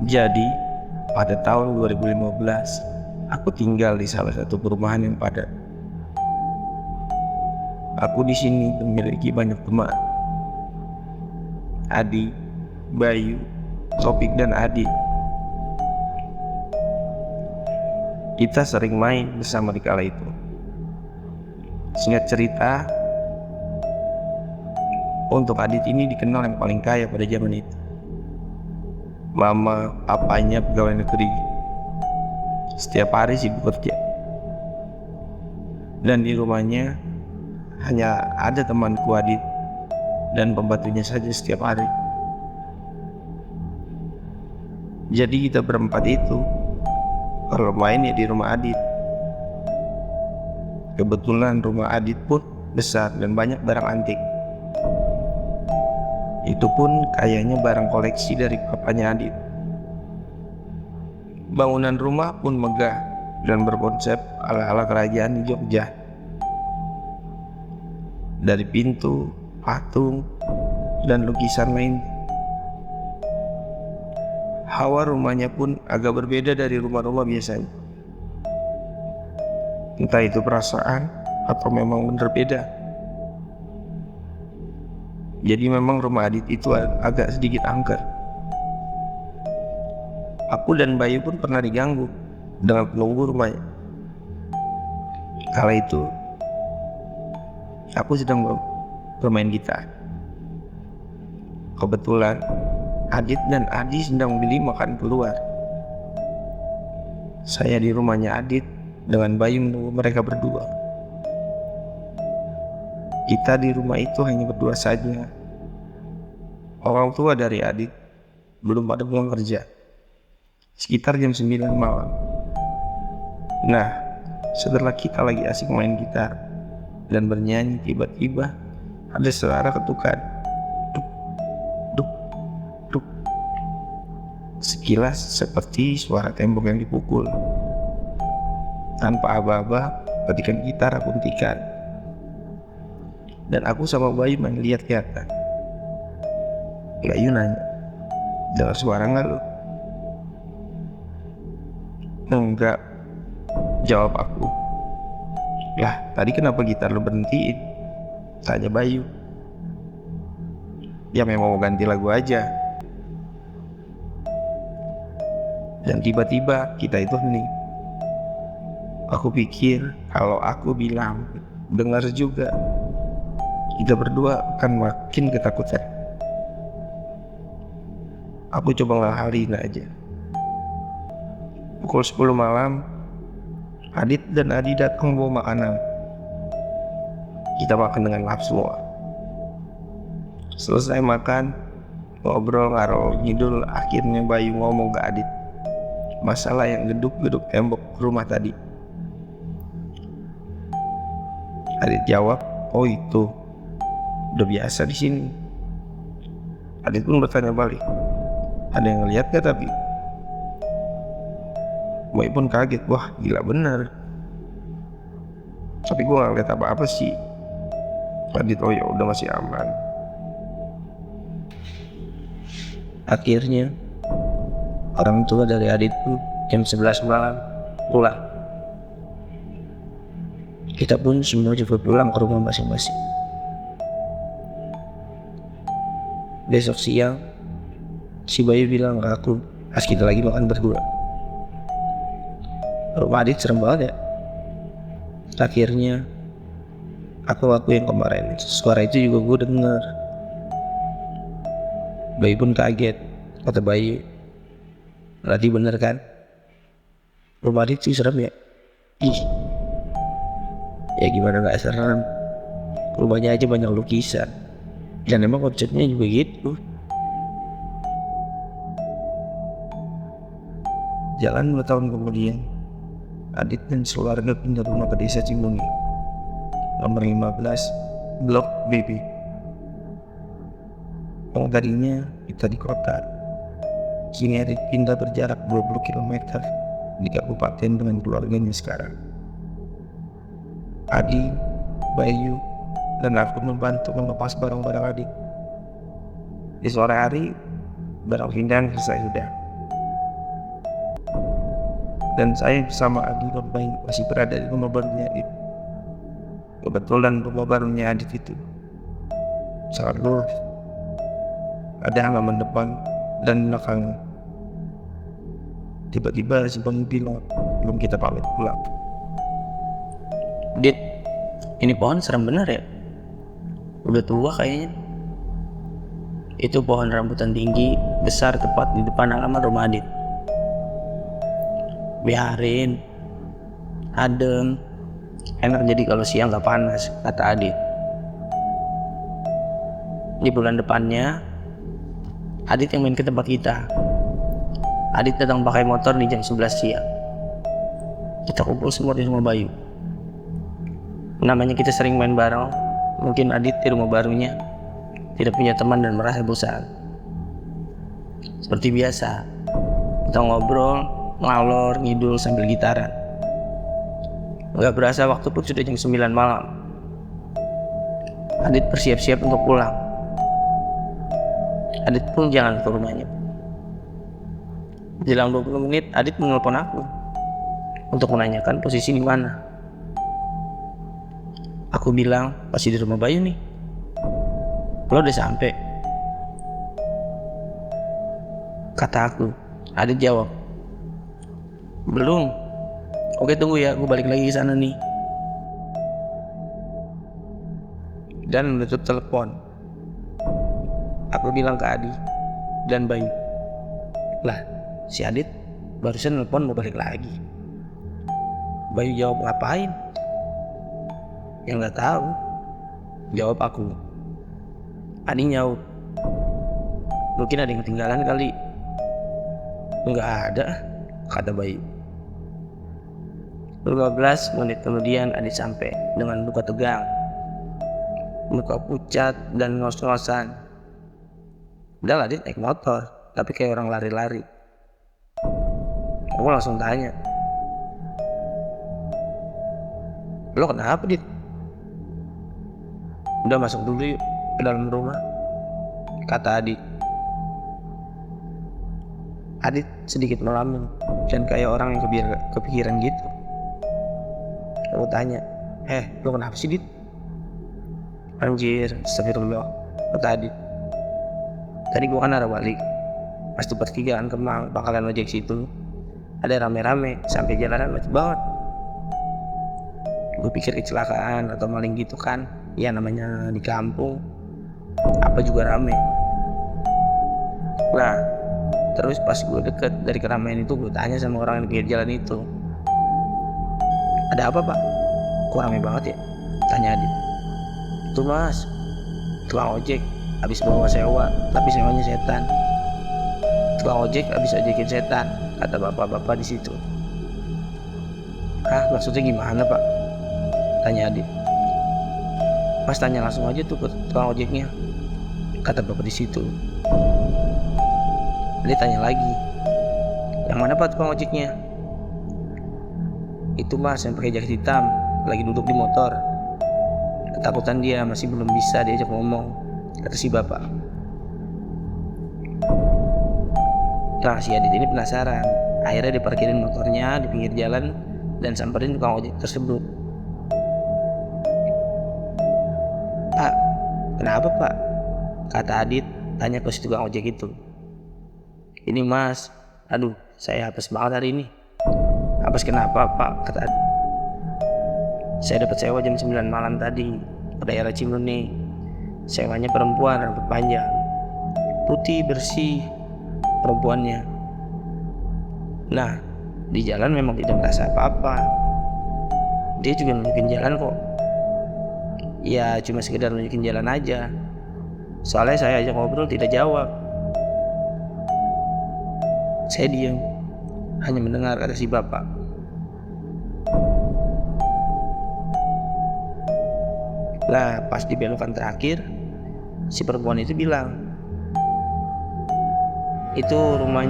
Jadi, pada tahun 2015, aku tinggal di salah satu perumahan yang padat. Aku di sini memiliki banyak teman. Adi, Bayu, Topik, dan Adi. Kita sering main bersama di kala itu. Singkat cerita, untuk Adit ini dikenal yang paling kaya pada zaman itu. Mama, papanya pegawai negeri. Setiap hari sibuk kerja. Dan di rumahnya hanya ada temanku Adit dan pembantunya saja setiap hari. Jadi kita berempat itu kalau main ya di rumah Adit. Kebetulan rumah Adit pun besar dan banyak barang antik. Itu pun kayaknya barang koleksi dari papanya Adit. Bangunan rumah pun megah dan berkonsep ala-ala kerajaan di Jogja. Dari pintu, patung, dan lukisan lain. Hawa rumahnya pun agak berbeda dari rumah-rumah biasanya. Entah itu perasaan atau memang benar beda. Jadi memang rumah Adit itu agak sedikit angker. Aku dan Bayu pun pernah diganggu dengan penunggu rumahnya. Kala itu aku sedang bermain gitar. Kebetulan Adit dan Adi sedang beli makan keluar. Saya di rumahnya Adit dengan Bayu menunggu mereka berdua. Kita di rumah itu hanya berdua saja. Orang tua dari Adit belum pada pulang kerja. Sekitar jam 9 malam. Nah, setelah kita lagi asik main gitar dan bernyanyi, tiba-tiba ada suara ketukan. Duk, duk, duk. Sekilas seperti suara tembok yang dipukul. Tanpa aba-aba, ketikan gitar aku hentikan. Dan aku sama Bayu main lihat-lihatan. Bayu nanya, dengar suara nggak lu? Enggak, jawab aku. Lah, tadi kenapa gitar lu berhentiin? Tanya Bayu. Ya memang mau ganti lagu aja. Dan tiba-tiba kita itu hening. Aku pikir kalau aku bilang dengar juga, kita berdua akan makin ketakutan. Aku coba ngalahin aja. Pukul 10 malam, Adit dan Adi datang bawa makanan. Kita makan dengan lahap semua. Selesai makan, ngobrol ngarol ngidul, akhirnya Bayu ngomong ke Adit masalah yang geduk-geduk tembok rumah tadi. Adit jawab, oh itu udah biasa di sini. Adit pun bertanya balik, ada yang ngeliat gak tapi? Bayu pun kaget, wah gila bener. Tapi gue gak lihat apa-apa sih. Adit, oh ya udah masih aman. Akhirnya orang tua dari Adit pun jam 11 malam pulang. Kita pun semua juga pulang ke rumah masing-masing. Besok siang si Bayu bilang ke aku, pas kita lagi makan berdua, rumah Adit serem banget ya. Akhirnya aku akuin kemarin suara itu juga gue denger. Bayu pun kaget. Kata Bayu, berarti bener kan? Rumah Adit sih serem ya? Ih, ya gimana gak serem? Rumahnya aja banyak lukisan. Dan emang konsepnya juga gitu. Jalan 2 tahun kemudian, Adit dan keluarga pindah rumah ke desa Cimungi, nomor 15, Blok BB. Yang tadinya kita di kota, kini Adit pindah berjarak 20 km di kabupaten dengan keluarganya sekarang. Adi, Bayu, dan aku membantu melepas barang-barang Adit. Di sore hari, barang pindahan selesai sudah. dan saya bersama Adi dan Bayu masih berada di rumah barunya Adit. Kebetulan rumah barunya Adit itu sangat luas, ada halaman depan dan belakang. Tiba-tiba si Bayu bilang, belum kita pamit pulang, Dit, ini pohon serem bener ya? Udah tua kayaknya. Itu pohon rambutan tinggi, besar tepat di depan halaman rumah Adit. Biarin, adem, enak jadi kalau siang gak panas, kata Adit. Di bulan depannya, Adit yang main ke tempat kita. Adit datang pakai motor di jam 11 siang. Kita kumpul semua di rumah Bayu. Namanya kita sering main bareng, mungkin Adit di rumah barunya tidak punya teman dan merasa bosan. Seperti biasa, kita ngobrol, ngalor, ngidul sambil gitaran. Gak berasa waktu pun sudah jam 9 malam. Adit bersiap-siap untuk pulang. Adit pun jalan ke rumahnya. Jelang 20 menit, Adit menelpon aku untuk menanyakan posisi di mana. Aku bilang, masih di rumah Bayu nih. Lo udah sampai? Kata aku. Adit jawab, belum. Oke, tunggu ya, gue balik lagi ke sana nih. dan menutup telepon. Aku bilang ke Adi dan Bayu, Lah, si Adit barusan nelpon mau balik lagi. Bayu jawab, ngapain? Yang nggak tahu, jawab aku. Adi nyaut, mungkin ada yang ketinggalan kali. Nggak ada, kata Bayu. 15 menit kemudian Adi sampai dengan luka tegang, muka pucat dan ngos-ngosan. Udah Adit naik motor, tapi kayak orang lari-lari. Aku langsung tanya, lo kenapa Dit? Udah masuk dulu yuk ke dalam rumah, kata Adit. Adit sedikit melamun dan kayak orang yang kepikiran gitu. Aku tanya, lo kenapa sih Dit? Anjir, astagfirullah, kata Adit. Tadi gua kan arah balik, pas di pertigaan Kemang, bakalan ojek situ. Ada rame-rame, sampai jalanan macet banget. Gue pikir kecelakaan atau maling gitu kan, ya namanya di kampung, apa juga rame. Nah, terus pas gue deket dari keramaian itu, gue tanya sama orang yang di pinggir jalan itu, ada apa pak? Kok rame banget ya? Tanya Adit. Itu mas, tukang ojek habis bawa sewa, tapi sewanya setan. Tukang ojek habis ojekin setan, kata bapak-bapak di situ. Maksudnya gimana pak? Tanya Adit. Mas tanya langsung aja tuh ke tukang ojeknya, kata bapak di situ. Dia tanya lagi, yang mana pak tukang ojeknya? Itu mas yang pakai jaket hitam, lagi duduk di motor. Ketakutan dia masih belum bisa diajak ngomong, kata si bapak. Nah, si Adit ini penasaran. Akhirnya diparkirin motornya di pinggir jalan dan samperin tukang ojek tersebut. Pak, kenapa pak? Kata Adit tanya ke si tukang ojek itu. Ini mas, aduh saya hapes banget hari ini. Hapes kenapa pak? Kata Adit. Saya dapat sewa jam 9 malam tadi ke daerah Cimunni. Sewanya perempuan rambut panjang, putih bersih perempuannya. Nah, di jalan memang tidak merasa apa-apa. Dia juga nunjukin jalan kok. Ya cuma sekedar nunjukin jalan aja. Soalnya saya ajak ngobrol tidak jawab. Saya diam, hanya mendengar kata si bapak. Lah pas di belokan terakhir, si perempuan itu bilang, itu rumah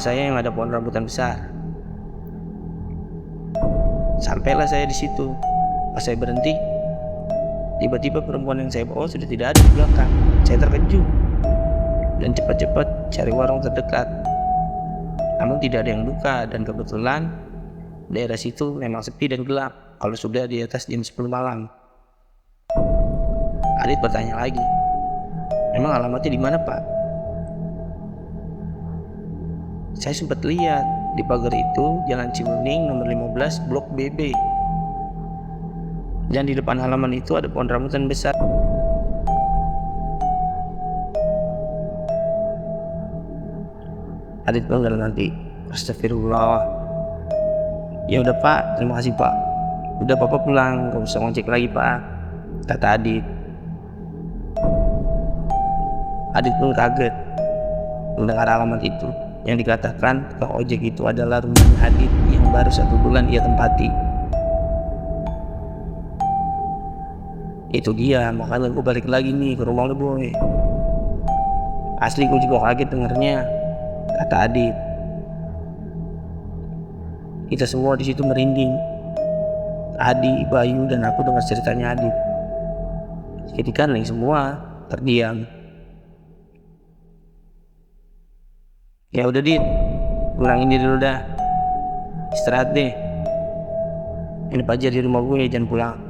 saya yang ada pohon rambutan besar. Sampailah saya di situ. Pas saya berhenti, tiba-tiba perempuan yang saya bawa sudah tidak ada di belakang. Saya terkejut dan cepat-cepat cari warung terdekat. namun tidak ada yang buka, dan kebetulan daerah situ memang sepi dan gelap kalau sudah di atas jam 10 malam. Adit bertanya lagi, "Memang alamatnya di mana, Pak?" "Saya sempat lihat di pagar itu, Jalan Cibening nomor 15 Blok BB. Dan di depan halaman itu ada pohon rambutan besar." Adit pun dalam hati, "Astagfirullah." "Ya udah Pak, terima kasih Pak. Udah Papa pulang, gak usah ngojek lagi Pak," kata Adit. Adit pun kaget mendengar alamat itu, yang dikatakan tukang ojek itu adalah rumahnya Adit yang baru 1 bulan ia tempati. "Itu dia, makanya gue balik lagi nih ke rumah lu boy. Asli gue juga kaget dengernya," kata Adit. Kita semua di situ merinding. Adi, Bayu, dan aku dengar ceritanya Adit. Seketika nih semua terdiam. "Ya udah Dit, pulang ini dulu dah. Istirahat deh. Ini aja di rumah gue, jangan pulang."